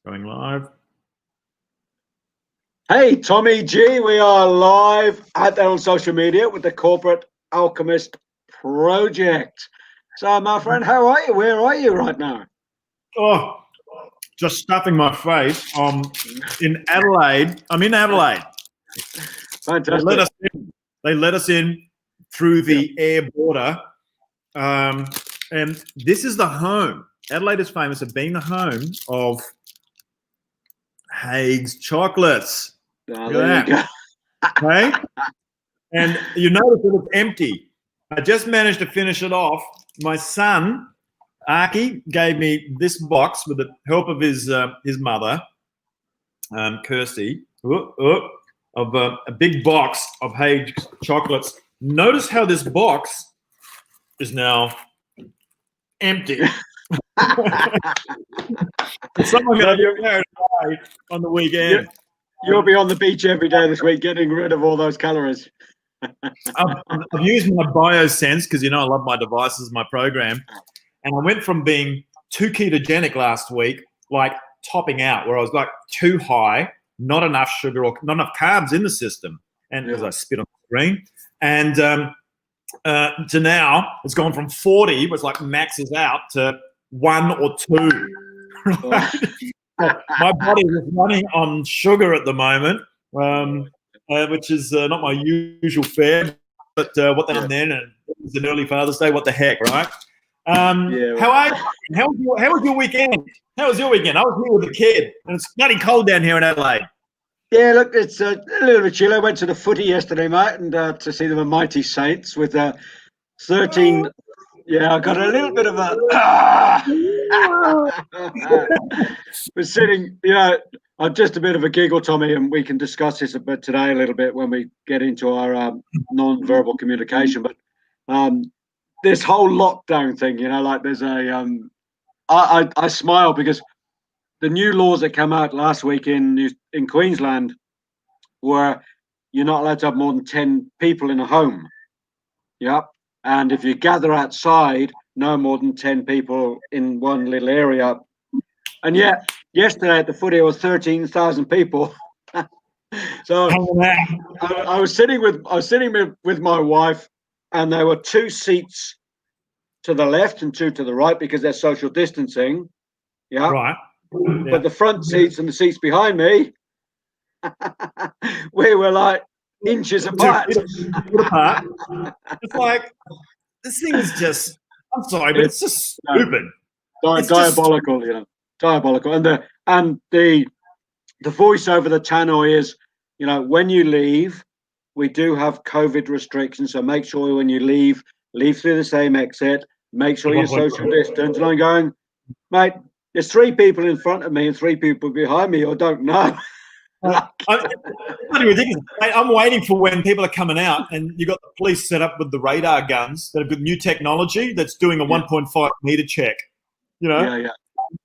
Going live. Hey, Tommy G, we are live out there on social media with the Corporate Alchemist Project. So, my friend, how are you? Where are you right now? Oh, just stuffing my face. In Adelaide. I'm in Adelaide. Fantastic. They let us in through the air border. And this is the home. Adelaide is famous for being the home of Haig's chocolates. Oh, there you go. Okay? And you notice that it's empty. I just managed to finish it off. My son, Arky, gave me this box with the help of his mother, Kirsty, of a big box of Haig's chocolates. Notice how this box is now empty. Someone going to be carried away on the weekend. You'll be on the beach every day this week getting rid of all those calories. I've used my BioSense because, I love my devices, my program. And I went from being too ketogenic last week, like topping out, where I was like too high, not enough sugar or not enough carbs in the system. And as I spit on the screen. And to now, it's gone from 40, which like maxes out, to 1 or 2. Right? My body is running on sugar at the moment, which is not my usual fare. But what they done then, and it was an early Father's Day. What the heck, right? How are you? How was your weekend? How was your weekend? I was here with a kid, and it's bloody cold down here in Adelaide. Yeah, look, it's a little bit chill. I went to the footy yesterday, mate, and to see the Mighty Saints with 13. Yeah, I got a little bit of a. We're sitting, just a bit of a giggle, Tommy, and we can discuss this a bit today a little bit when we get into our non-verbal communication. But this whole lockdown thing, like there's a. I smile because the new laws that came out last week in Queensland were you're not allowed to have more than 10 people in a home. Yep. And if you gather outside, no more than 10 people in one little area. And yet, yesterday at the footy, it was 13,000 people. So I was sitting with my wife, and there were 2 seats to the left and 2 to the right because they're social distancing. Yeah. Right. Yeah. But the front seats and the seats behind me, we were like inches apart. It's like, this thing is just, I'm sorry, but it's just stupid. It's diabolical, diabolical. And the voice over the channel is, when you leave, we do have COVID restrictions. So make sure when you leave through the same exit, make sure you're social distance. And I'm going, mate, there's 3 people in front of me and 3 people behind me I don't know. It's ridiculous. Mate, I'm waiting for when people are coming out and you've got the police set up with the radar guns that have got new technology that's doing a 1.5 meter check. And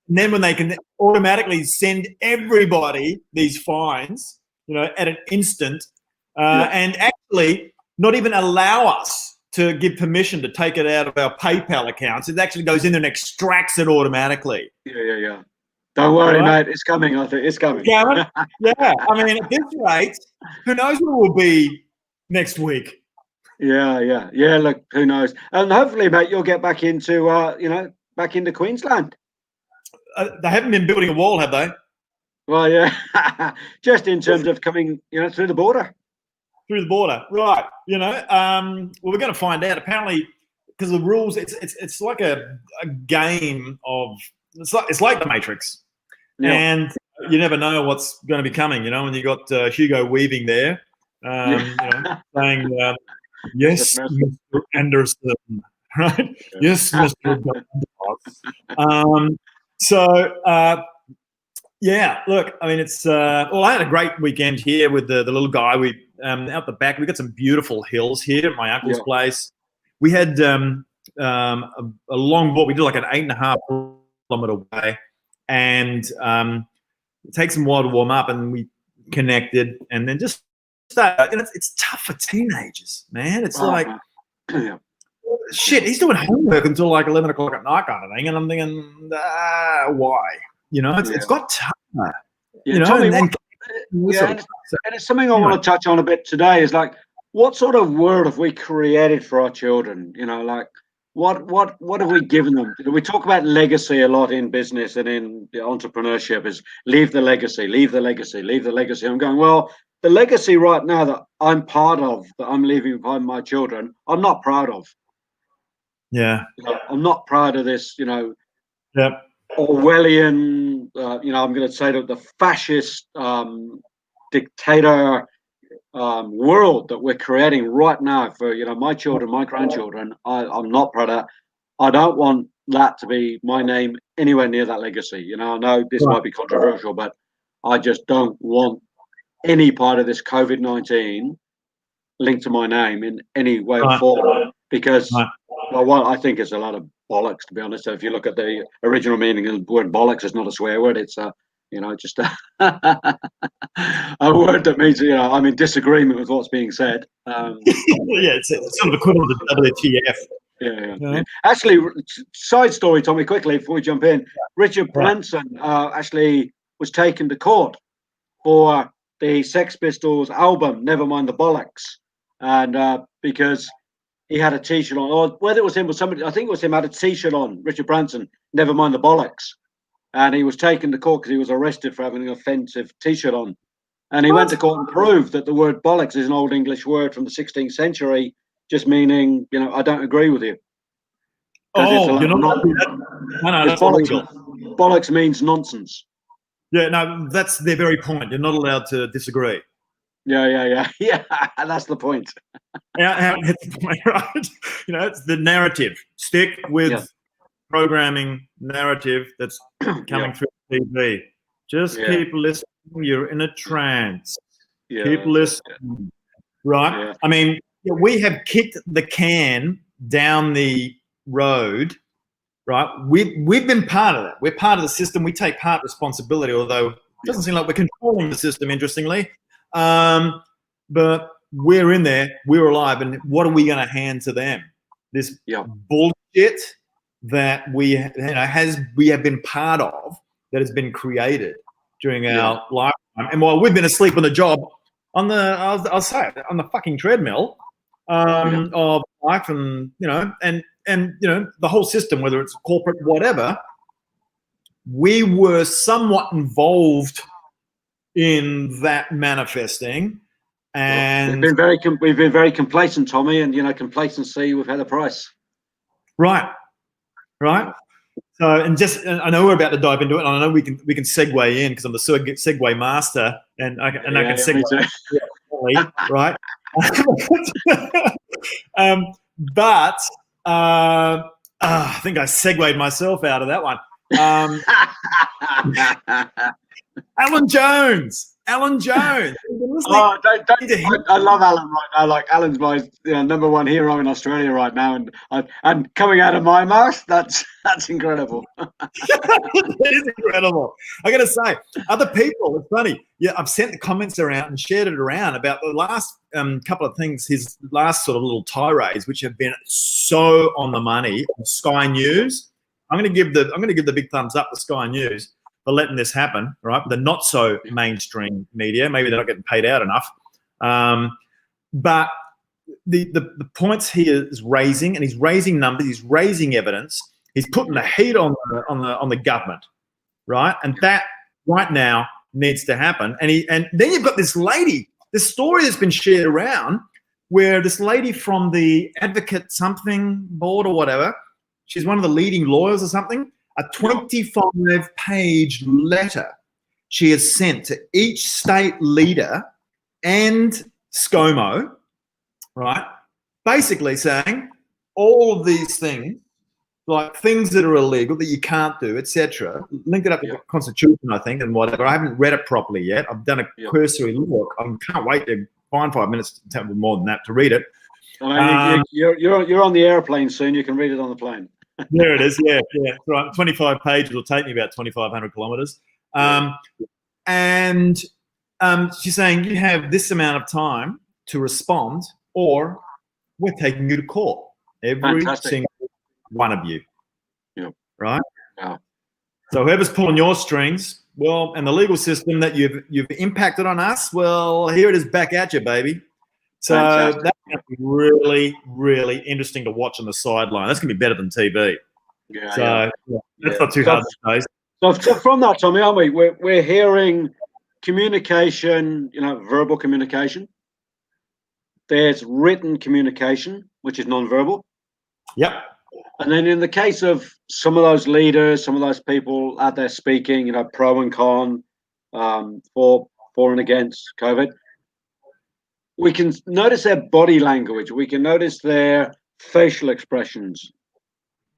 then when they can automatically send everybody these fines, at an instant, and actually not even allow us to give permission to take it out of our PayPal accounts. It actually goes in there and extracts it automatically. Yeah. Don't worry, mate. It's coming. I think it's coming. Yeah. I mean, at this rate, who knows what it will be next week? Yeah. Look, who knows? And hopefully, mate, you'll get back into, back into Queensland. They haven't been building a wall, have they? Well, yeah. Just in terms of coming, through the border. Through the border, right? Well, we're going to find out. Apparently, because the rules, it's like a game of. It's like the Matrix. Yeah. And you never know what's going to be coming, when you got Hugo Weaving there, saying, yes, Mr. Anderson, right? Yes, Mr. Look, I mean, it's, I had a great weekend here with the little guy. We, out the back, we got some beautiful hills here at my uncle's place. We had a long walk. We did like an 8.5 kilometer way. And it takes them a while to warm up, and we connected, and then just started. It's tough for teenagers, man. It's like, shit, he's doing homework until like 11 o'clock at night kind of thing, and I'm thinking, why? You know, it's got time. Yeah, You know, Tommy, and it's something I want to touch on a bit today. Is like, what sort of world have we created for our children? You know, like what have we given them? We talk about legacy a lot in business and in entrepreneurship. Is leave the legacy, leave the legacy, leave the legacy. I'm going, well, the legacy right now that I'm part of, that I'm leaving behind my children, I'm not proud of. Yeah. I'm not proud of this. You know, Yeah. Orwellian. You know, I'm going to say that the fascist dictator world that we're creating right now for my children, my grandchildren. I'm not proud of that. I don't want that to be my name anywhere near that legacy. You know, I know this might be controversial, but I just don't want any part of this COVID-19 linked to my name in any way or form, because well, I think it's a lot of bollocks, to be honest. So if you look at the original meaning of the word bollocks, it's not a swear word. It's just a word that means, I'm in disagreement with what's being said. It's sort of equivalent to WTF. Yeah. Actually, side story, Tommy, quickly before we jump in. Richard Branson actually was taken to court for the Sex Pistols album, Nevermind the Bollocks, and because he had a T-shirt on, or whether it was him or somebody, I think it was him, had a T-shirt on, Richard Branson, Nevermind the Bollocks, and he was taken to court because he was arrested for having an offensive T-shirt on. And he went to court and proved that the word bollocks is an old English word from the 16th century, just meaning, I don't agree with you. Oh, you're not. No, that's illegal. Bollocks means nonsense. Yeah, no, that's their very point. You're not allowed to disagree. Yeah. That's the point. That's the point, right? It's the narrative. Stick with programming narrative that's coming through TV. Just keep listening. You're in a trance. Keep listening. Right? I mean, we have kicked the can down the road, right? We've been part of that. We're part of the system. We take part responsibility, although it doesn't seem like we're controlling the system, interestingly. But we're in there. We're alive. And what are we going to hand to them? This bullshit that we have been part of, that has been created during our lifetime. And while we've been asleep on the job, on the I'll say it, on the fucking treadmill of life, and the whole system, whether it's corporate, whatever, we were somewhat involved in that manifesting. And we've been very complacent, Tommy, and complacency, we've had a price. Right. So, I know we're about to dive into it, and I know we can segue in because I'm the segue master, and I can segue, right? But I think I segued myself out of that one. Alan Jones. Oh, I love Alan right now. Like, Alan's my number one hero in Australia right now, and coming out of my mouth, that's incredible. It is incredible. I got to say, other people, it's funny. Yeah, I've sent the comments around and shared it around about the last couple of things, his last sort of little tirades, which have been so on the money. Sky News. I'm going to give the big thumbs up to Sky News for letting this happen, right? The not so mainstream media, maybe they're not getting paid out enough. But the points he is raising, and he's raising numbers, he's raising evidence, he's putting the heat on the government, right? And that right now needs to happen. And then you've got this lady, this story that's been shared around, where this lady from the Advocate something board or whatever, she's one of the leading lawyers or something, a 25-page letter she has sent to each state leader and ScoMo, right? Basically saying all of these things, like things that are illegal that you can't do, etc. Linked it up to the Constitution, I think, and whatever. I haven't read it properly yet. I've done a cursory look. I can't wait to find 5 minutes, more than that, to read it. You're on the airplane soon. You can read it on the plane. There it is. Yeah. Right. 25 pages will take me about 2,500 kilometers. And she's saying you have this amount of time to respond, or we're taking you to court. Every single one of you. Yeah. Right? Yeah. So whoever's pulling your strings, well, and the legal system that you've impacted on us, well, here it is back at you, baby. So Fantastic. that's going to be really, really interesting to watch on the sideline. That's going to be better than TV. Yeah, So that's not too hard these days. So from that, Tommy, aren't we? We're hearing communication, verbal communication. There's written communication, which is non-verbal. Yep. And then in the case of some of those leaders, some of those people out there speaking, pro and con, for and against COVID, we can notice their body language. We can notice their facial expressions.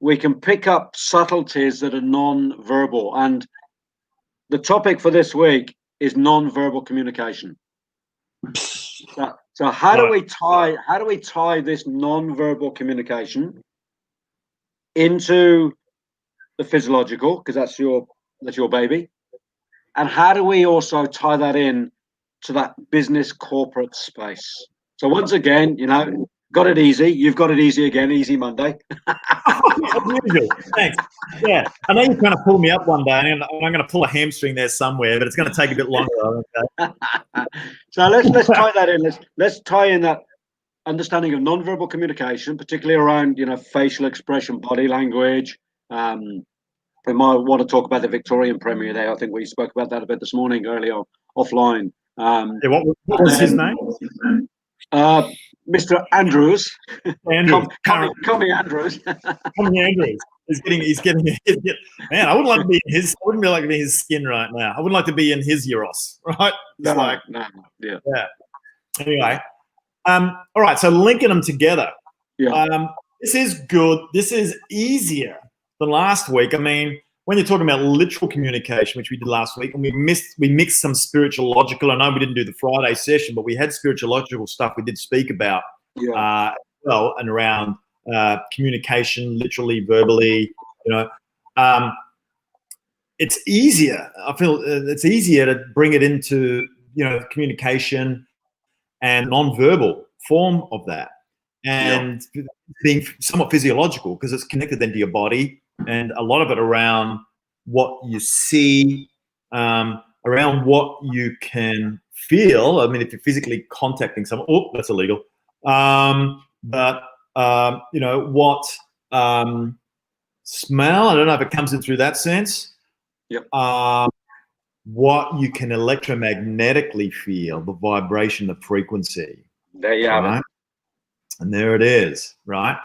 We can pick up subtleties that are non-verbal. And the topic for this week is non-verbal communication. So how do we tie this non-verbal communication into the physiological, because that's your baby, and how do we also tie that in to that business corporate space? So once again, got it easy. You've got it easy again. Easy Monday. Thanks. Yeah, I know you're trying to pull me up one day, and I'm going to pull a hamstring there somewhere, but it's going to take a bit longer. So let's tie that in. Let's tie in that understanding of non-verbal communication, particularly around facial expression, body language. We might want to talk about the Victorian Premier there. I think we spoke about that a bit this morning, earlier offline. What was his name? Mr. Andrews. Andrews. Coming Andrews. Coming Andrews. He's getting man, I wouldn't like to be in his. I wouldn't like to be in his skin right now. I wouldn't like to be in his Euros, right? Yeah. Anyway, all right. So linking them together. Yeah. This is good. This is easier than last week. I mean, when you're talking about literal communication, which we did last week, and we mixed some spiritual logical. I know we didn't do the Friday session, but we had spiritual logical stuff we did speak about. Yeah. Well, and around communication, literally, verbally. It's easier. I feel it's easier to bring it into communication and non-verbal form of that, and being somewhat physiological because it's connected then to your body, and a lot of it around what you see, around what you can feel. I mean, if you're physically contacting someone, that's illegal. But what smell? I don't know if it comes in through that sense. Yep. What you can electromagnetically feel, the vibration, the frequency. There you have it. And there it is, right?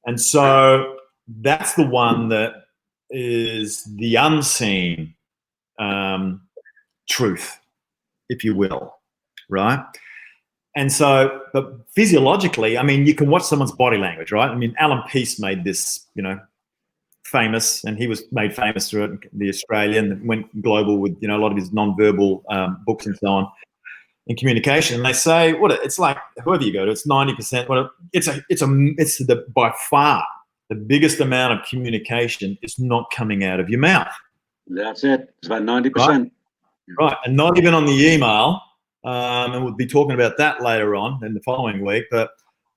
And so that's the one that is the unseen truth, if you will, right? And so, but physiologically, I mean, you can watch someone's body language, right? I mean, Alan Peace made this, famous, and he was made famous through it, the Australian, and went global with, a lot of his non-verbal books and so on in communication. And they say, it's like, whoever you go to, it's 90%. It's by far the biggest amount of communication is not coming out of your mouth. That's it. It's about 90%. Right. And not even on the email. And we'll be talking about that later on in the following week, but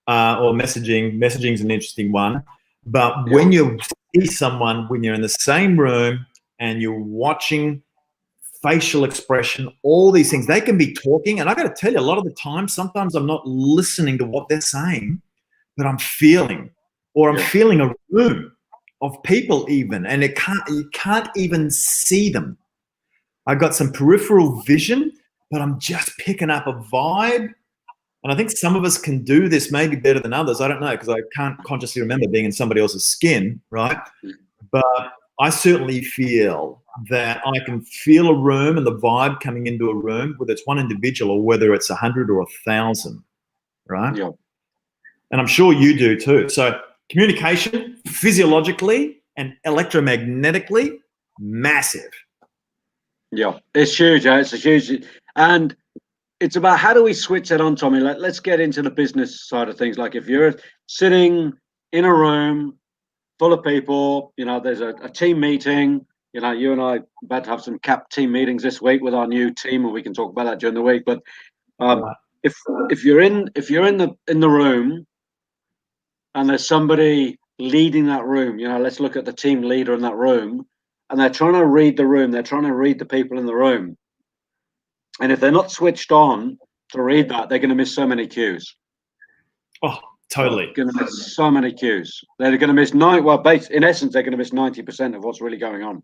or messaging. Messaging is an interesting one. But when you see someone, when you're in the same room and you're watching facial expression, all these things, they can be talking. And I got to tell you, a lot of the time, sometimes I'm not listening to what they're saying, but I'm feeling, or I'm feeling a room of people even, and you can't even see them. I've got some peripheral vision, but I'm just picking up a vibe. And I think some of us can do this maybe better than others. I don't know, because I can't consciously remember being in somebody else's skin, right? But I certainly feel that I can feel a room and the vibe coming into a room, whether it's one individual or whether it's 100 or 1,000, right? Yeah. And I'm sure you do too. So communication, physiologically and electromagnetically, massive. Yeah, it's huge. It's a huge, and it's about how do we switch that on, Tommy? Let's get into the business side of things. Like if you're sitting in a room full of people, there's a team meeting. You and I are about to have some CAP team meetings this week with our new team, and we can talk about that during the week. But if you're in the room and there's somebody leading that room, let's look at the team leader in that room. and they're trying to read the room. They're trying to read the people in the room. And if they're not switched on to read that, they're going to miss so many cues. Oh, totally. They're going to miss so many cues. They're going to miss in essence, they're going to miss 90% of what's really going on.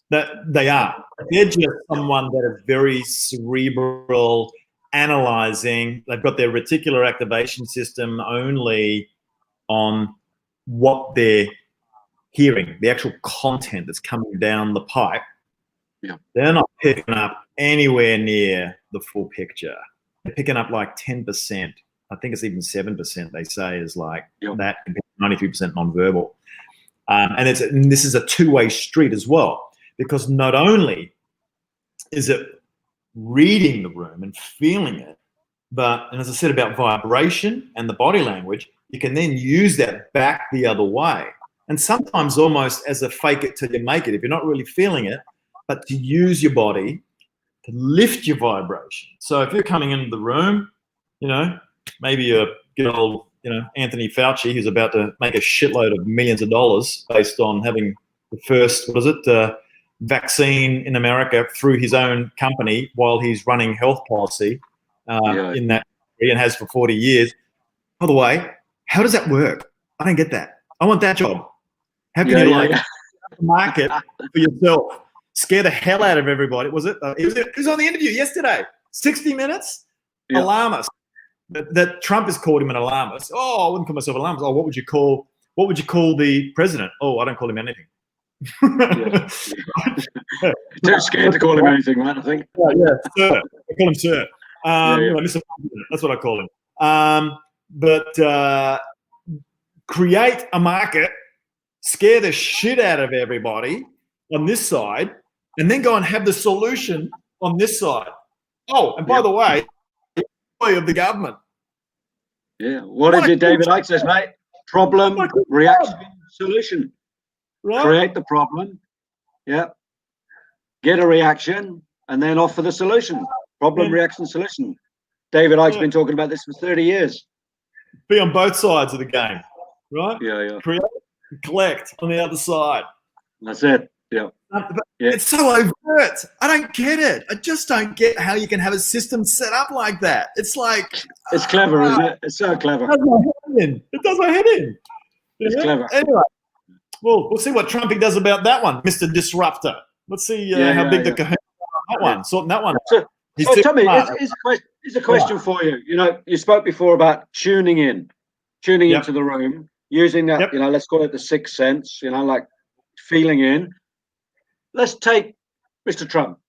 That they are. They're just someone that is very cerebral, analyzing. They've got their reticular activation system only on what they're hearing, the actual content that's coming down the pipe. Yeah. They're not picking up anywhere near the full picture. They're picking up like 10%. I think it's even 7%, they say, is like that, 93% nonverbal. And this is a two-way street as well. Because not only is it reading the room and feeling it, and as I said about vibration and the body language, you can then use that back the other way. And sometimes almost as a fake it till you make it, if you're not really feeling it, but to use your body to lift your vibration. So if you're coming into the room, maybe a good old, Anthony Fauci, who's about to make a shitload of millions of dollars based on having the first, vaccine in America through his own company while he's running health policy in that country and has for 40 years. By the way, how does that work? I don't get that. I want that job. How can you market for yourself? Scare the hell out of everybody. Was it? He was on the interview yesterday. 60 Minutes. Yeah. Alarmist. That Trump has called him an alarmist. Oh, I wouldn't call myself an alarmist. Oh, what would you call the president? Oh, I don't call him anything. Too scared to call him anything, man. I think. Sir. I call him sir. Mr. President, that's what I call him. But create a market, scare the shit out of everybody on this side, and then go and have the solution on this side. Oh, and by the way, of the government. Yeah. What did David Icke says, mate? Problem, reaction, solution. Right. Create the problem, get a reaction, and then offer the solution. Problem, reaction, solution. David Icke's been talking about this for 30 years. Be on both sides of the game, right? Yeah. Create, collect on the other side. That's it. Yeah. It's so overt. I don't get it. I just don't get how you can have a system set up like that. It's like it's clever, isn't it? It's so clever. It does my head in. It's clever. Anyway. Well, we'll see what Trumpy does about that one, Mr. Disruptor. Let's see how big the kahuna on that one, sorting that one out. So Tommy, here's a question for you. You spoke before about tuning into the room, using that, let's call it the sixth sense, like feeling in. Let's take Mr. Trump,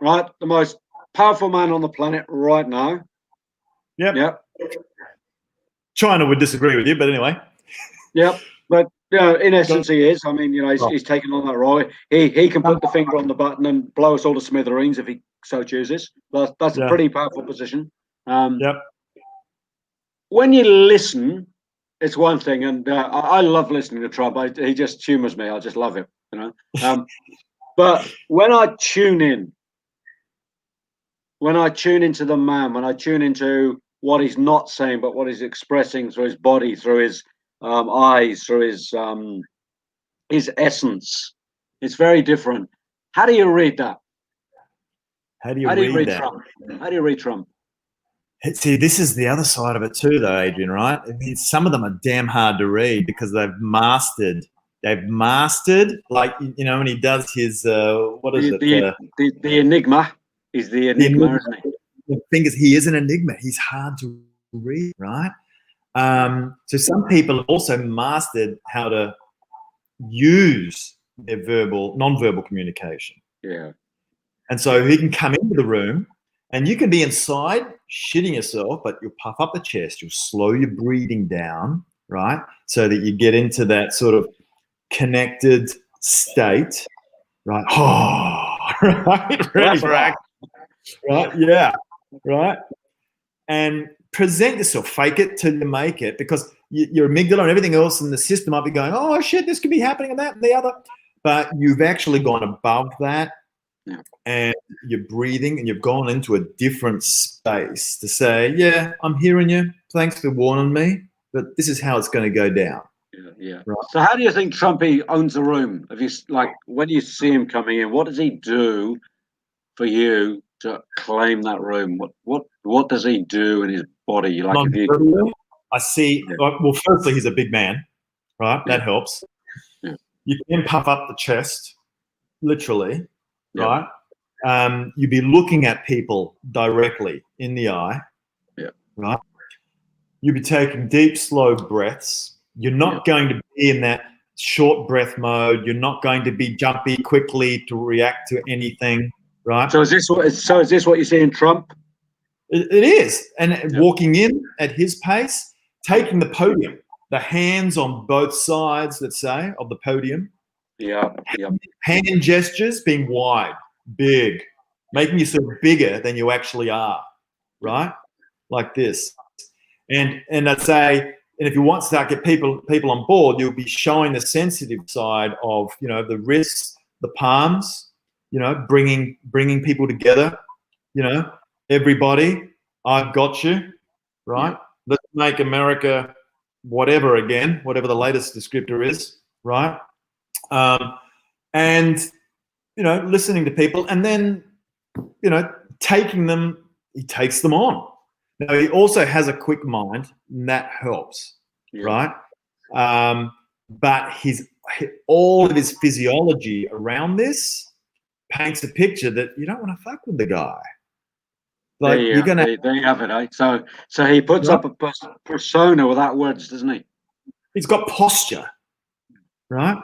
right? The most powerful man on the planet right now. Yep. China would disagree with you, but anyway. Yep. But in essence, he is. I mean, he's taken on that role. He can put the finger on the button and blow us all to smithereens if he so chooses. That's a pretty powerful position. When you listen, it's one thing, and I love listening to Trump. He just humors me. I just love him, But when I tune into the man, when I tune into what he's not saying, but what he's expressing through his body, through his eyes, through his essence, it's very different. How do you read that? How do you read that? Trump? How do you read Trump? See, this is the other side of it too, though, Adrian, right? I mean, some of them are damn hard to read because they've mastered, like, when he does his, what is it? The enigma. He's the enigma, isn't he? The thing is, he is an enigma. He's hard to read, right? So some people have also mastered how to use their non-verbal communication. Yeah. And so he can come into the room and you can be inside shitting yourself, but you'll puff up the chest, you'll slow your breathing down, right? So that you get into that sort of connected state, right? Oh, right? Ready for action. Right? Yeah. Right? And present yourself, fake it till you make it, because your amygdala and everything else in the system might be going, oh shit, this could be happening and that and the other. But you've actually gone above that. And you're breathing and you've gone into a different space to say, yeah, I'm hearing you. Thanks for warning me, but this is how it's going to go down. Yeah. Right. So how do you think Trumpy owns the room? Have you like when you see him coming in, what does he do for you to claim that room? What does he do in his body? Like if you I see. yeah, Well, firstly, he's a big man, right? yeah, That helps. yeah, You can puff up the chest, literally, yeah, right? You'd be looking at people directly in the eye, yeah, right? You'd be taking deep, slow breaths. You're yeah. not going to be in that short breath mode. You're not going to be jumpy quickly to react to anything, right? So is this what you see in Trump? It is. And Yeah, walking in at his pace, taking the podium, the hands on both sides, let's say, of the podium, yeah, yeah, hand gestures being wide, big, making yourself bigger than you actually are, right? Like this. And I'd say, and if you want to start get people on board, you'll be showing the sensitive side of, you know, the wrists, the palms, you know, bringing people together, you know, everybody, I've got you, right? yeah. Let's make America whatever again, whatever the latest descriptor is, right? And you know, listening to people, and then you know, taking them. He takes them on. Now he also has a quick mind, and that helps, Yeah. right? But all of his physiology around this paints a picture that you don't want to fuck with the guy. Like you're gonna, there you have it, eh? So he puts right? up a persona without words, doesn't he? He's got posture, right?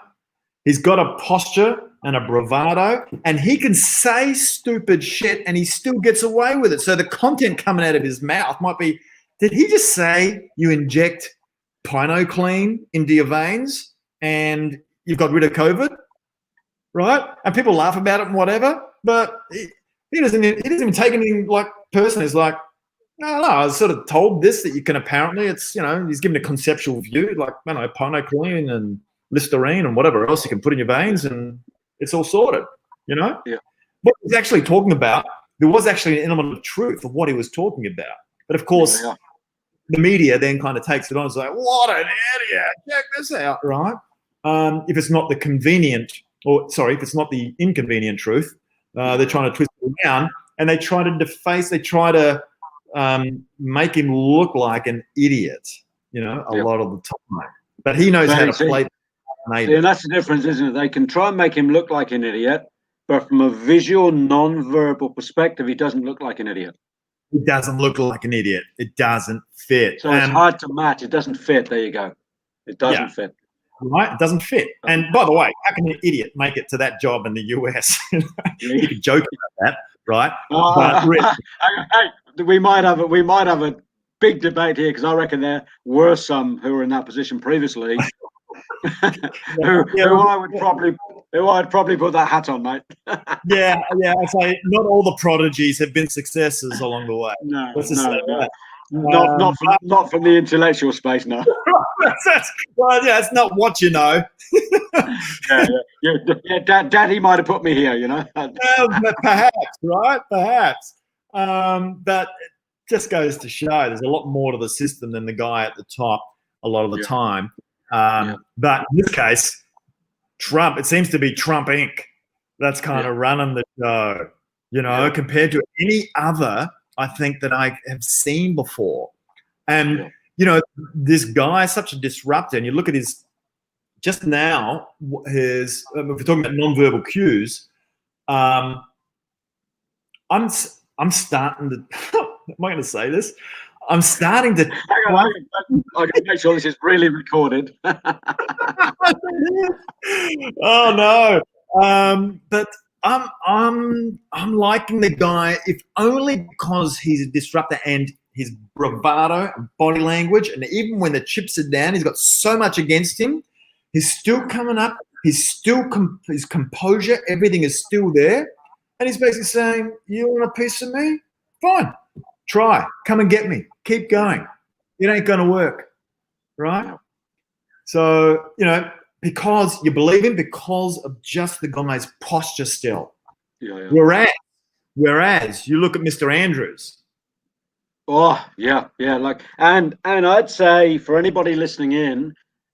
He's got a posture and a bravado, and he can say stupid shit and he still gets away with it. So the content coming out of his mouth might be, did he just say you inject pinoclean into your veins and you've got rid of COVID? Right? And people laugh about it and whatever, but he doesn't even take anything like personally. It's like, no, I was sort of told this that you can apparently, it's, you know, he's given a conceptual view, like, you know, pinoclean and Listerine and whatever else you can put in your veins and it's all sorted, you know? Yeah. What he's actually talking about, there was actually an element of truth of what he was talking about. But of course, the media then kind of takes it on and is like, what an idiot, check this out, right? If it's not the convenient, if it's not the inconvenient truth, they're trying to twist it around and they try to deface, they try to make him look like an idiot, you know, a lot of the time. But he knows how to play. And that's the difference, isn't it? They can try and make him look like an idiot, but from a visual, non-verbal perspective, he doesn't look like an idiot. It doesn't look like an idiot. It doesn't fit. So it's hard to match. It doesn't fit. There you go. It doesn't fit. Right? It doesn't fit. And by the way, how can an idiot make it to that job in the US? You can joke about that, right? But really, we might have a big debate here because I reckon there were some who were in that position previously. who I'd probably put that hat on, mate. yeah. I say not all the prodigies have been successes along the way. No. Not from the intellectual space, no. It's not what you know. Daddy might have put me here, you know. Perhaps, right? Perhaps. But it just goes to show there's a lot more to the system than the guy at the top a lot of the time. But in this case, Trump, it seems to be Trump Inc. That's kind of running the show, you know, compared to any other, I think, that I have seen before. And, you know, this guy is such a disruptor. And you look at his, just now, if we're talking about nonverbal cues, I'm starting to, am I going to say this? I'm starting to. I got to make sure this is really recorded. Oh no! But I'm liking the guy, if only because he's a disruptor and his bravado and body language, and even when the chips are down, he's got so much against him. He's still coming up. He's still his composure. Everything is still there, and he's basically saying, "You want a piece of me? Fine." Try, come and get me. Keep going. It ain't going to work, right? So, you know, because you believe him because of just the guy's posture still. Whereas you look at Mr. Andrews. Oh, yeah. Like, and I'd say for anybody listening in,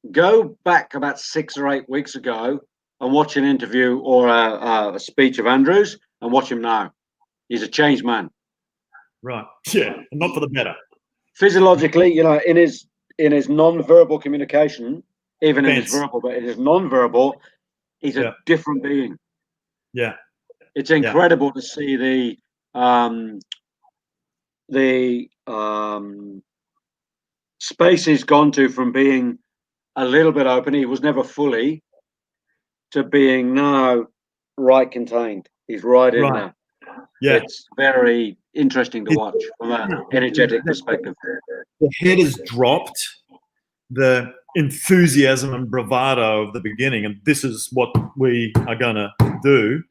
go back about 6 or 8 weeks ago and watch an interview or a speech of Andrews and watch him now. He's a changed man. Right. Yeah. Not for the better. Physiologically, in his non-verbal communication, even in his Fence. verbal, but in his non-verbal, he's a Yeah. different being. Yeah. It's incredible to see the space he's gone to from being a little bit open. He was never fully, to being now right contained. He's right in there. Yeah. It's very interesting to watch from an energetic perspective. The head is dropped. The enthusiasm and bravado of the beginning, and this is what we are going to do,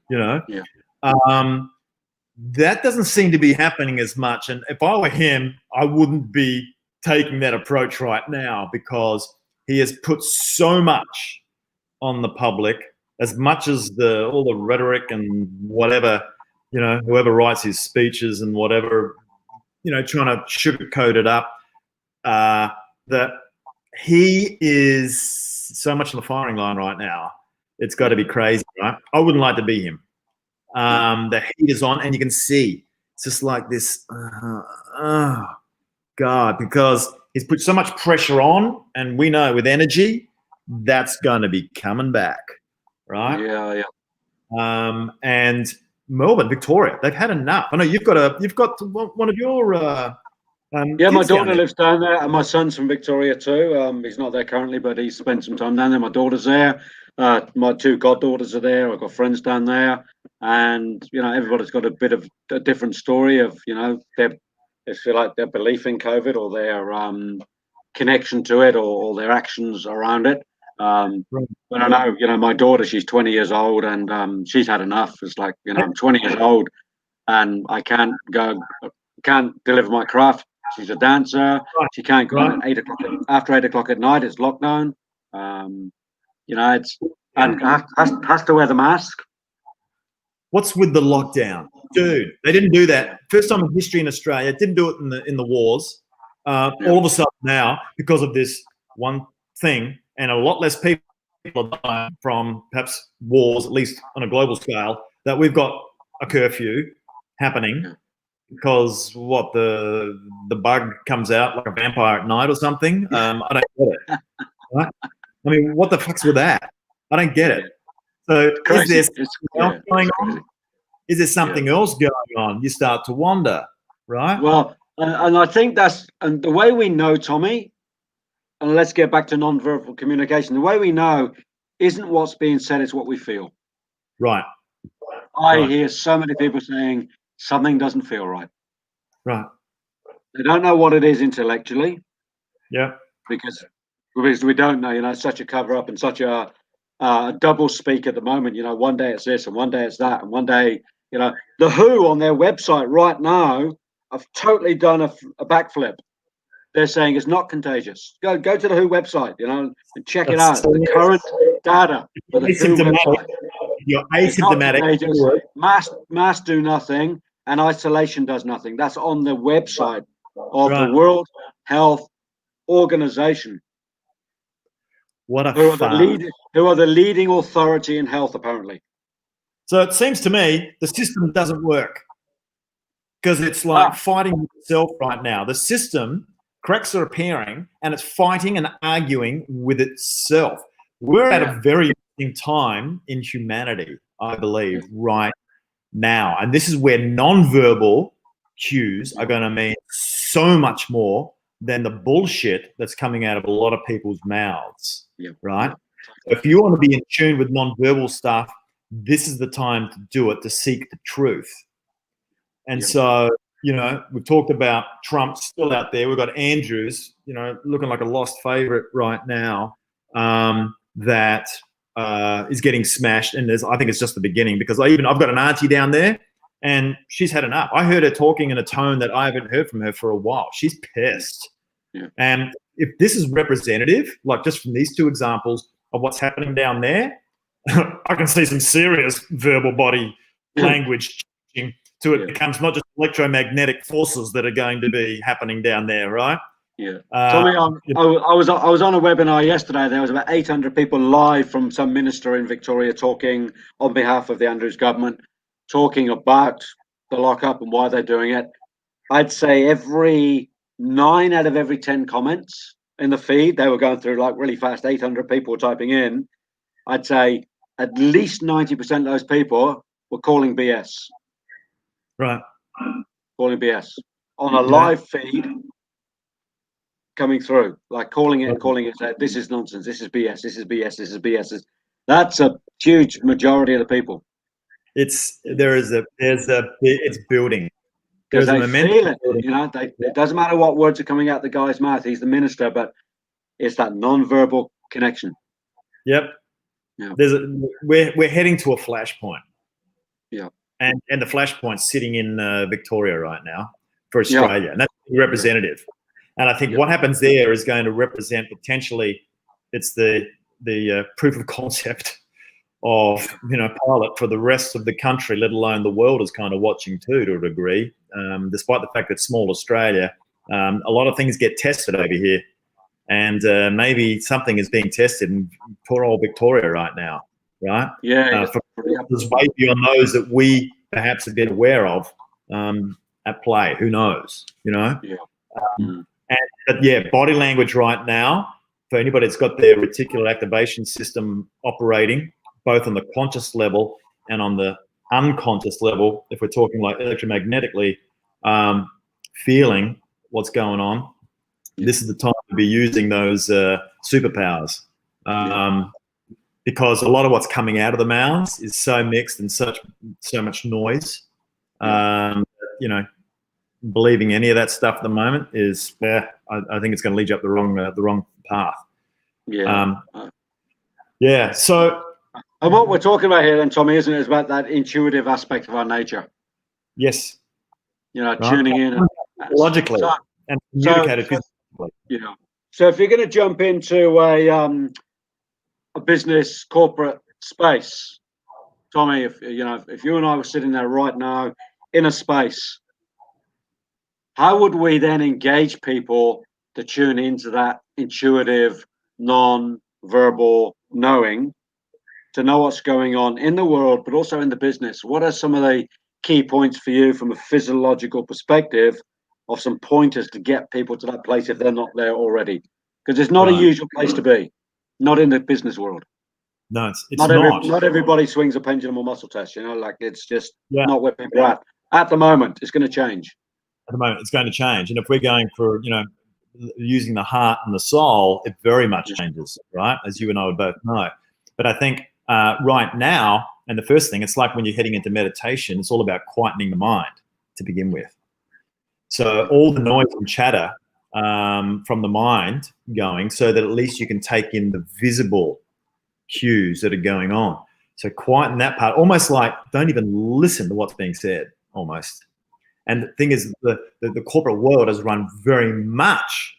that doesn't seem to be happening as much. And if I were him, I wouldn't be taking that approach right now, because he has put so much on the public, as much as all the rhetoric and whatever, whoever writes his speeches and whatever, trying to sugarcoat it up, that he is so much on the firing line right now. It's got to be crazy, right? I wouldn't like to be him. The heat is on, and you can see it's just like this. Oh God, because he's put so much pressure on, and we know with energy, that's going to be coming back, right? Yeah. And Melbourne, Victoria, they've had enough. I know you've got one of your. My daughter lives down there, and my son's from Victoria too. He's not there currently, but he's spent some time down there. My daughter's there. My 2 goddaughters are there. I've got friends down there, and everybody's got a bit of a different story of their, if you like, their belief in COVID, or their connection to it, or their actions around it. But I know, my daughter, she's 20 years old, and she's had enough. It's like, I'm 20 years old, and I can't deliver my craft. She's a dancer. She can't go at 8 o'clock. After 8 o'clock at night, it's lockdown. And has to wear the mask. What's with the lockdown, dude? They didn't do that. First time in history in Australia. Didn't do it in the wars. All of a sudden now, because of this one thing, and a lot less people are dying from perhaps wars, at least on a global scale, that we've got a curfew happening. Because the bug comes out like a vampire at night or something. I don't get it. Right? I mean, what the fuck's with that? I don't get it. So is there something else going on? Is there something else going on? You start to wonder, right? Well, and I think and the way we know, Tommy, and let's get back to non-verbal communication. The way we know isn't what's being said, it's what we feel. Right. I hear so many people saying something doesn't feel right. Right. They don't know what it is intellectually. Yeah. Because we don't know, it's such a cover up and such a double speak at the moment. One day it's this and one day it's that, and one day, the WHO on their website right now have totally done a backflip. They're saying it's not contagious. Go to the WHO website, and check it out. The current data for the WHO website. You're asymptomatic. Masks do nothing, and isolation does nothing. That's on the website of the World Health Organization. What a who are the leading authority in health, apparently. So it seems to me the system doesn't work, because it's like fighting with itself right now. The system, cracks are appearing, and it's fighting and arguing with itself. We're at a very interesting time in humanity, I believe, right now. And this is where non-verbal cues are going to mean so much more than the bullshit that's coming out of a lot of people's mouths, right? So if you want to be in tune with non-verbal stuff, this is the time to do it, to seek the truth. And so, we've talked about Trump still out there. We've got Andrews, looking like a lost favorite right now, that is getting smashed. And I think it's just the beginning, because I've got an auntie down there, and she's had enough. I heard her talking in a tone that I haven't heard from her for a while. She's pissed. And if this is representative, like just from these 2 examples of what's happening down there, I can see some serious verbal body language changing to it becomes not just electromagnetic forces that are going to be happening down there, right? Yeah. Tommy, I was on a webinar yesterday. There was about 800 people live from some minister in Victoria talking on behalf of the Andrews government, talking about the lockup and why they're doing it. I'd say every 9 out of every 10 comments in the feed, they were going through like really fast, 800 people typing in. I'd say at least 90% of those people were calling BS. Right. Calling BS on a live feed coming through, like calling it, this is nonsense, this is BS, this is BS, this is BS. That's a huge majority of the people. It's building. Because they feel it, you know. It doesn't matter what words are coming out the guy's mouth. He's the minister, but it's that non-verbal connection. Yep. Yeah. We're heading to a flashpoint. Yeah. And the flashpoint's sitting in Victoria right now for Australia, and that's representative. And I think what happens there is going to represent potentially, it's the proof of concept of pilot for the rest of the country, let alone the world is kind of watching too, to a degree. Despite the fact that small Australia, a lot of things get tested over here, and maybe something is being tested in poor old Victoria right now, right? For way beyond those that we perhaps have been aware of at play. Who knows? But body language right now, for anybody that's got their reticular activation system operating, both on the conscious level and on the unconscious level, if we're talking like electromagnetically, feeling what's going on, this is the time to be using those superpowers. Because a lot of what's coming out of the mouths is so mixed and so much noise. Believing any of that stuff at the moment is, I think it's going to lead you up the wrong path. So, and what we're talking about here, then, Tommy, isn't it? Is about that intuitive aspect of our nature. Yes. Tuning in logically and communicated physically. So if you're going to jump into a business corporate space, Tommy, if you and I were sitting there right now in a space, how would we then engage people to tune into that intuitive, non-verbal knowing, to know what's going on in the world, but also in the business? What are some of the key points for you from a physiological perspective of some pointers to get people to that place if they're not there already? Because it's not a usual place to be, not in the business world. No, it's not. Not everybody swings a pendulum or muscle test, it's just not where people are at the moment. It's going to change. At the moment, it's going to change. And if we're going for, using the heart and the soul, it very much changes, right? As you and I would both know. But I think right now, and the first thing, it's like when you're heading into meditation, it's all about quietening the mind to begin with. So all the noise and chatter from the mind going, so that at least you can take in the visible cues that are going on. So quieten that part, almost like don't even listen to what's being said, almost. And the thing is, the corporate world has run very much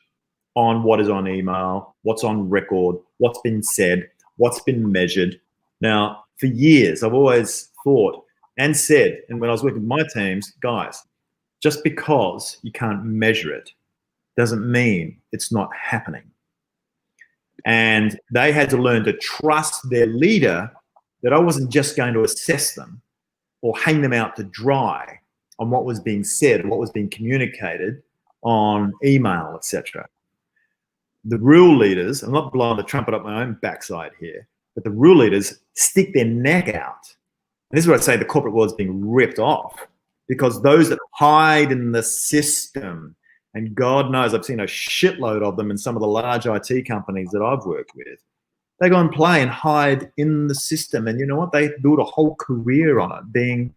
on what is on email, what's on record, what's been said, what's been measured. Now, for years, I've always thought and said, and when I was working with my teams, guys, just because you can't measure it doesn't mean it's not happening. And they had to learn to trust their leader, that I wasn't just going to assess them or hang them out to dry on what was being said, what was being communicated on email, etc. The real leaders, I'm not blowing the trumpet up my own backside here, but the real leaders stick their neck out. And this is where I say the corporate world is being ripped off, because those that hide in the system, and God knows I've seen a shitload of them in some of the large IT companies that I've worked with, they go and play and hide in the system. And you know what? They build a whole career on it, being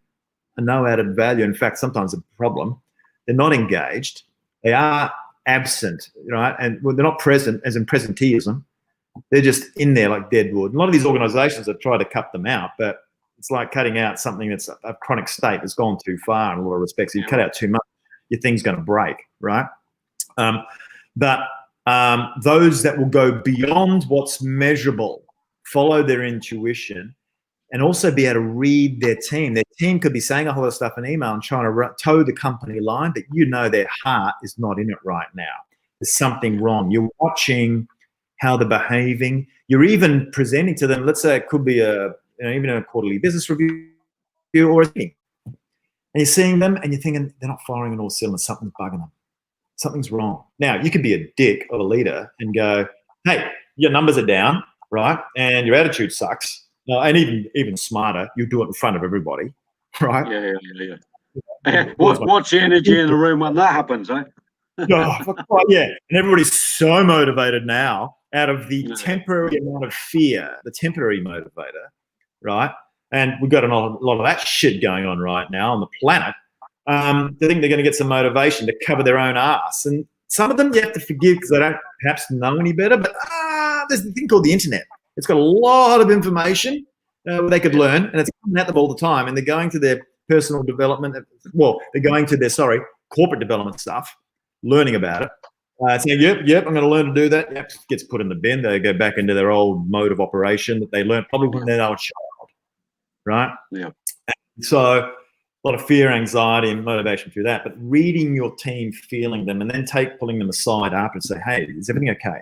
a no added value. In fact, sometimes a problem. They're not engaged. They are absent, right? And they're not present, as in presenteeism. They're just in there like dead wood. A lot of these organizations have tried to cut them out, but it's like cutting out something that's a chronic state that's gone too far in a lot of respects. If you cut out too much, your thing's going to break, right? But those that will go beyond what's measurable, follow their intuition, and also be able to read their team. Their team could be saying a whole lot of stuff in email and trying to toe the company line, but their heart is not in it right now. there's something wrong. You're watching how they're behaving. You're even presenting to them, let's say it could be even a quarterly business review or a meeting. And you're seeing them and you're thinking, they're not firing on all cylinders, something's bugging them. Something's wrong. Now, you could be a dick of a leader and go, hey, your numbers are down, right? And your attitude sucks. And even smarter, you do it in front of everybody, right? Yeah. What's the energy in the room when that happens, eh? Yeah. And everybody's so motivated now out of the temporary amount of fear, the temporary motivator, right? And we've got a lot of that shit going on right now on the planet. They think they're going to get some motivation to cover their own ass. And some of them you have to forgive because they don't perhaps know any better. But there's a thing called the internet. It's got a lot of information they could learn, and it's coming at them all the time. And they're going to their personal development. Well, they're going to their, corporate development stuff, learning about it. Saying, yep, I'm going to learn to do that. Yep, gets put in the bin. They go back into their old mode of operation that they learned probably when they were a child, right? Yeah. So a lot of fear, anxiety, and motivation through that. But reading your team, feeling them, and then pulling them aside after and say, hey, is everything okay?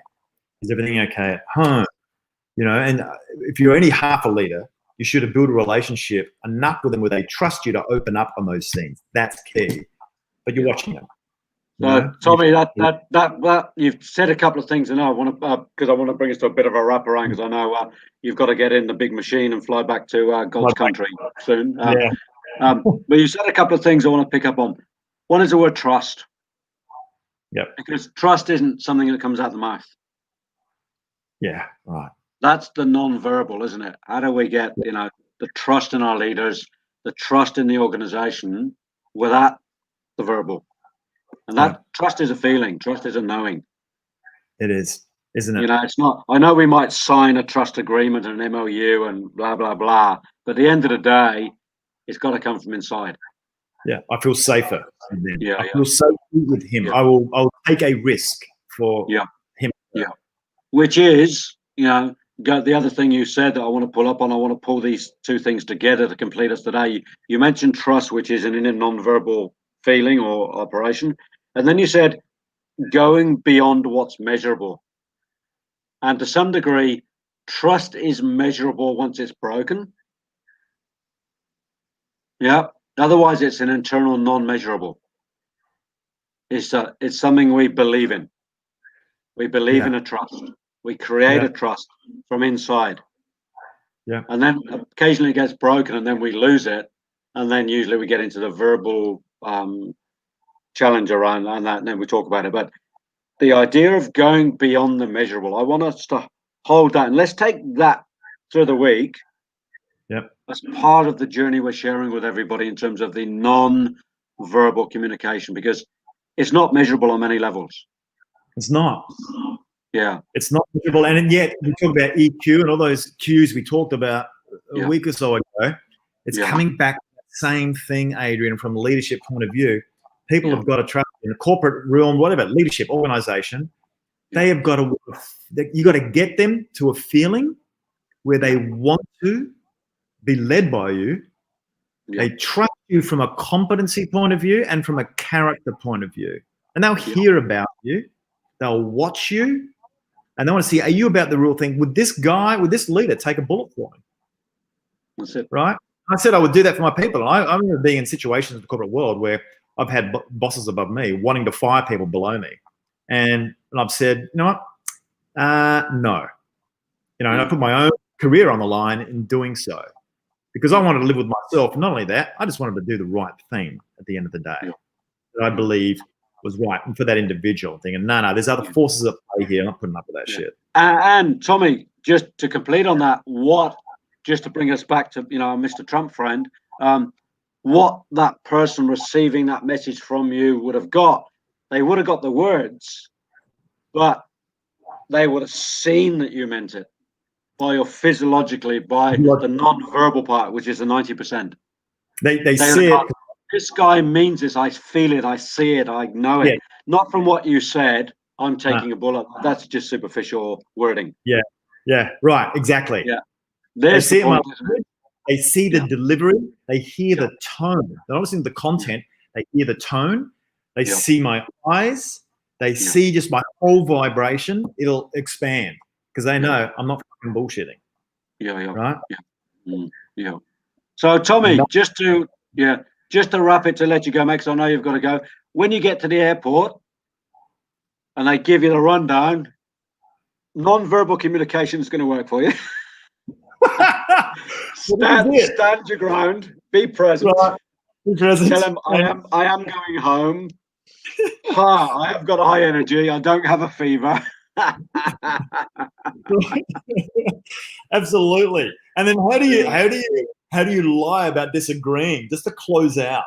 Is everything okay at home? And if you're only half a leader, you should have built a relationship enough with them where they trust you to open up on those things. That's key. But you're watching them. Tommy, that you've said a couple of things, and I want to because I want to bring us to a bit of a wrap around because I know you've got to get in the big machine and fly back to God's country soon. But you said a couple of things I want to pick up on. One is the word trust. Yeah. Because trust isn't something that comes out the mouth. Yeah. Right. That's the non-verbal, isn't it? How do we get the trust in our leaders, the trust in the organization, without the verbal? And that trust is a feeling. Trust is a knowing. It is, isn't it? It's not. I know we might sign a trust agreement and an MOU and blah blah blah, but at the end of the day, it's got to come from inside. Yeah, I feel safer. I feel safer with him. Yeah. I'll take a risk for him. Yeah, which is the other thing you said that I want to pull up on. I want to pull these two things together to complete us today. You mentioned trust, which is an inner non-verbal feeling or operation. And then you said going beyond what's measurable. And to some degree, trust is measurable once it's broken. Yeah. Otherwise, it's an internal non-measurable. It's something we believe in. We believe in a trust. We create a trust from inside. Yeah. And then occasionally it gets broken and then we lose it. And then usually we get into the verbal challenge around that, and then we talk about it. But the idea of going beyond the measurable, I want us to hold that, and let's take that through the week. Yep. As part of the journey we're sharing with everybody in terms of the non-verbal communication, because it's not measurable on many levels. It's not. Yeah. It's not measurable, and yet we talk about EQ and all those cues we talked about a week or so ago. It's coming back to the same thing, Adrian, from a leadership point of view. People have got to trust in the corporate realm, whatever, leadership, organization. They have got to, you got to get them to a feeling where they want to be led by you. They trust you from a competency point of view and from a character point of view. And they'll hear about you. They'll watch you. And they want to see, are you about the real thing? Would this guy, would this leader take a bullet for me? That's it. Right? I said I would do that for my people. I remember being in situations in the corporate world where I've had bosses above me wanting to fire people below me. And I've said, you know what? No. And I put my own career on the line in doing so because I wanted to live with myself. Not only that, I just wanted to do the right thing at the end of the day that I believe was right and for that individual thing. And no, there's other forces at play here. I'm not putting up with that shit. And Tommy, just to complete on that, just to bring us back to, Mr. Trump friend, what that person receiving that message from you would have got, they would have got the words, but they would have seen that you meant it physiologically by the non-verbal part, which is the 90%. They see it. This guy means this. I feel it. I see it. I know it. Not from what you said. I'm taking a bullet. That's just superficial wording. Yeah. Right. Exactly. Yeah. They see They see the delivery. They hear the tone. They're not listening to the content. They hear the tone. They see my eyes. They see just my whole vibration, it'll expand because they know I'm not fucking bullshitting. Right? Yeah. So Tommy, just to wrap it, to let you go, mate, 'cause I know you've got to go. When you get to the airport and they give you the rundown, non-verbal communication is going to work for you. Stand your ground. Be present. Right. Be present. Tell them I am going home. I have got a high energy. I don't have a fever. Absolutely. And then how do you lie about disagreeing just to close out?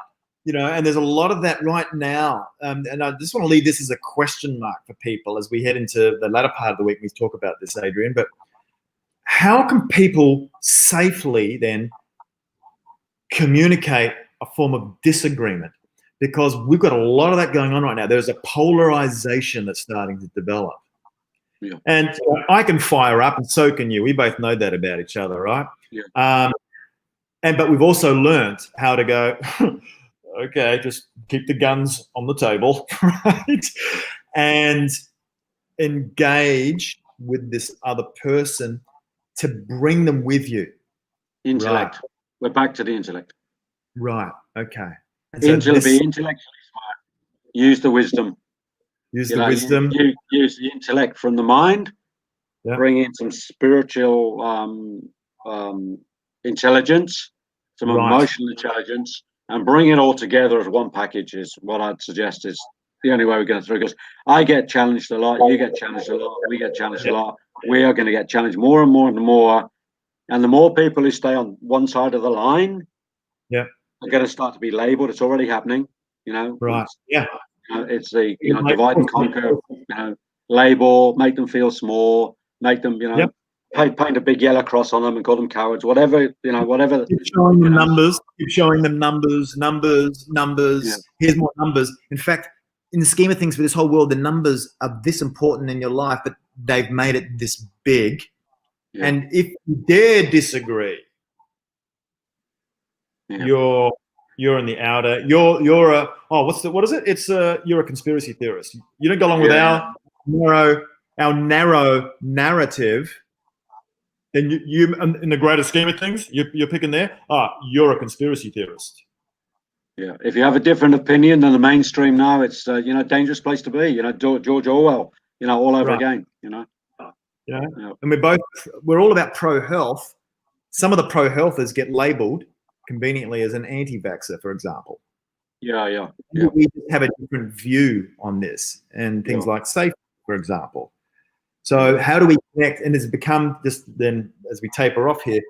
And there's a lot of that right now. And I just want to leave this as a question mark for people as we head into the latter part of the week. We talk about this, Adrian, but how can people safely then communicate a form of disagreement? Because we've got a lot of that going on right now. There's a polarization that's starting to develop. Yeah. And I can fire up, and so can you. We both know that about each other, right? Yeah. But we've also learned how to go, okay, just keep the guns on the table, right? And engage with this other person to bring them with you. Intellect. Right. We're back to the intellect. Right. Okay. Be intellectually smart. Use the wisdom. Use the wisdom. Use the intellect from the mind. Yeah. Bring in some spiritual intelligence, some emotional intelligence, and bring it all together as one package is what I'd suggest is the only way we're going through. Because I get challenged a lot. You get challenged a lot. We get challenged a lot. We are going to get challenged more and more and more. And the more people who stay on one side of the line, are going to start to be labeled. It's already happening, Right. Yeah. It's the divide and conquer. Label, make them feel small, make them paint a big yellow cross on them and call them cowards. Whatever whatever. Keep showing them numbers. Keep showing them numbers. Yeah. Here's more numbers. In fact, in the scheme of things for this whole world, the numbers are this important in your life, but they've made it this big. Yeah. And if you dare disagree, you're in the outer. You're a what is it? It's you're a conspiracy theorist. You don't go along with our narrow narrative. Then you in the greater scheme of things, you're picking there. You're a conspiracy theorist. Yeah. If you have a different opinion than the mainstream now, it's dangerous place to be. George Orwell. All over again. And we're all about pro health. Some of the pro healthers get labelled conveniently as an anti-vaxxer, for example. Yeah. We have a different view on this and things like safety, for example. So how do we connect? And has it become just then, as we taper off here,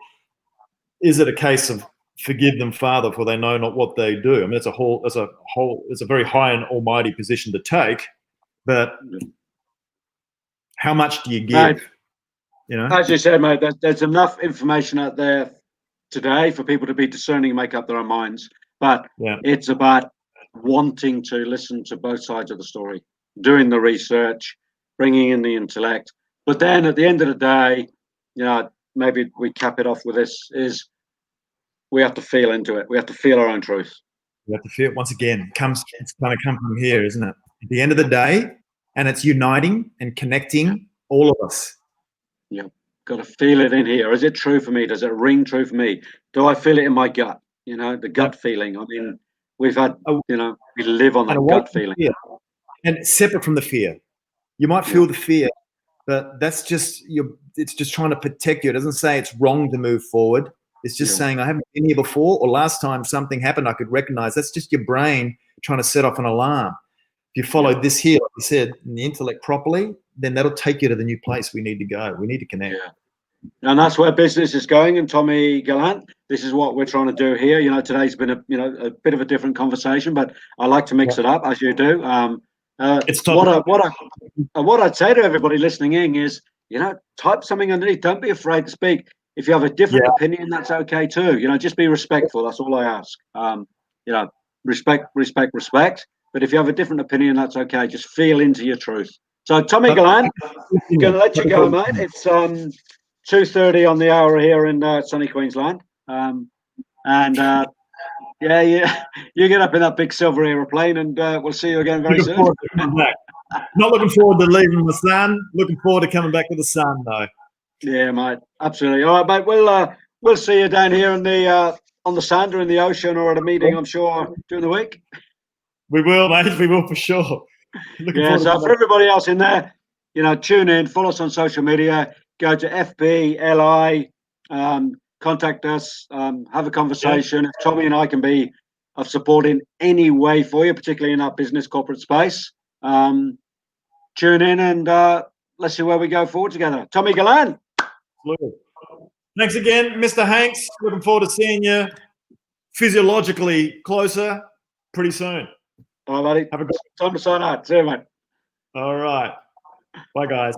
is it a case of forgive them, Father, for they know not what they do? I mean, it's a very high and almighty position to take, but how much do you give? Mate, as you said, mate, there's enough information out there today for people to be discerning and make up their own minds. But it's about wanting to listen to both sides of the story, doing the research, bringing in the intellect. But then at the end of the day, maybe we cap it off with this, is we have to feel into it. We have to feel our own truth. We have to feel it once again. It's going to come from here, isn't it? At the end of the day, and it's uniting and connecting all of us. Yeah. Got to feel it in here. Is it true for me? Does it ring true for me? Do I feel it in my gut? The gut feeling. I mean, we've had, we live on that gut feeling. And it's separate from the fear. You might feel the fear, but that's just it's just trying to protect you. It doesn't say it's wrong to move forward. It's just saying, I haven't been here before, or last time something happened I could recognize. That's just your brain trying to set off an alarm. If you follow this here, like you said, in the intellect properly, then that'll take you to the new place we need to go. We need to connect. Yeah. And that's where business is going. And Tommy Gallant, this is what we're trying to do here. Today's been a bit of a different conversation, but I like to mix it up as you do. What I'd say to everybody listening in is, type something underneath. Don't be afraid to speak. If you have a different opinion, that's okay too. Just be respectful. That's all I ask. Respect. But if you have a different opinion, that's okay. Just feel into your truth. So Tommy Gallant, I'm going to let you go, mate. It's 2:30 on the hour here in sunny Queensland. You get up in that big silver aeroplane, and we'll see you again very soon. Not looking forward to leaving the sun. Looking forward to coming back to the sun, though. Yeah, mate. Absolutely. All right, mate. We'll see you down here on the sand or in the ocean or at a meeting, I'm sure, during the week. We will, mate. We will for sure. Yeah. So for everybody else in there, tune in, follow us on social media, go to FBLI, contact us, have a conversation. Yeah. If Tommy and I can be of support in any way for you, particularly in that business corporate space, tune in and let's see where we go forward together. Tommy Gallan. Absolutely. Thanks again, Mr. Hanks. Looking forward to seeing you physiologically closer pretty soon. All right, buddy. Have a good time to sign out. See you, mate. All right. Bye, guys.